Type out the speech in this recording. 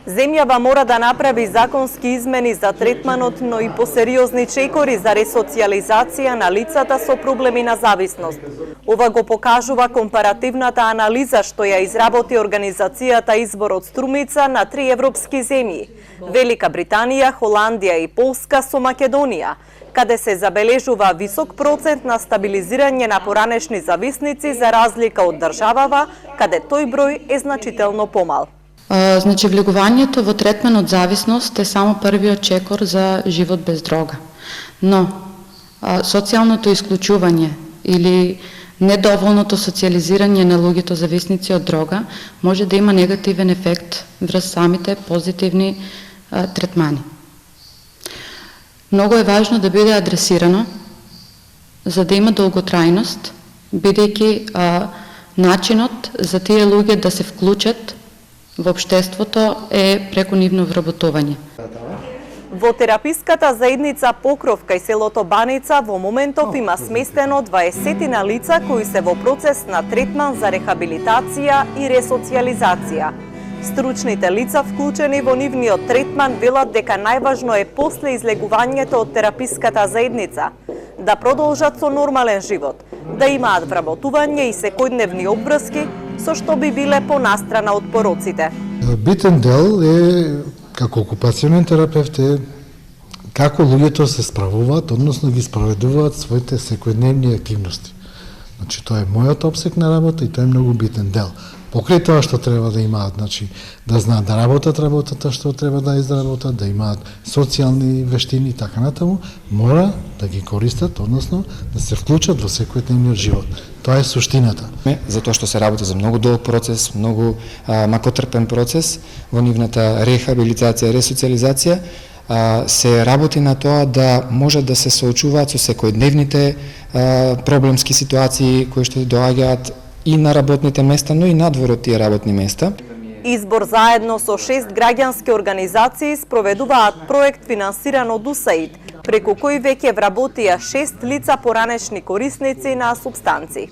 Земјава мора да направи законски измени за третманот, но и посериозни чекори за ресоциализација на лицата со проблеми на зависност. Ова го покажува компаративната анализа што ја изработи организацијата Избор од Струмица на 3 европски земји – Велика Британија, Холандија и Полска со Македонија, каде се забележува висок процент на стабилизирање на поранешни зависници за разлика од државава, каде тој број е значително помал. Значи, влегувањето во третман од зависност е само првиот чекор за живот без дрога. Но, социјалното исклучување или недоволното социализирање на луѓето зависници од дрога може да има негативен ефект врз самите позитивни третмани. Многу е важно да биде адресирано за да има долготрајност, бидејќи начинот за тие луѓе да се вклучат во општеството е преку нивно вработување. Во тераписката заедница Покров кај селото Баница во моментов има сместено 20 лица кои се во процес на третман за рехабилитација и ресоциализација. Стручните лица вклучени во нивниот третман велат дека најважно е после излегувањето од тераписката заедница да продолжат со нормален живот, да имаат вработување и секојдневни обврски со што би биле понастрана од пороците. Битен дел е, како окупационен терапевт, е како луѓето се справуваат, односно ги спроведуваат своите секојдневни активности. Значи, тоа е мојот опсек на работа и тоа е многу битен дел. Покрај тоа што треба да имаат, значи, да знаат да работат работата што треба да изработат, да имаат социјални вештини и така натаму, мора да ги користат, односно да се вклучат во секојдневниот живот. Тоа е суштината. Затоа што се работи за многу долг процес, многу макотрпен процес во нивната рехабилитација, ресоциализација, се работи на тоа да може да се соочуваат со секојдневните проблемски ситуации кои што се доаѓаат и на работните места, но и надвор од тие работни места. Избор заедно со 6 граѓански организации спроведуваат проект финансиран од УСАИД, преку кој веќе вработија 6 лица поранешни корисници на супстанци.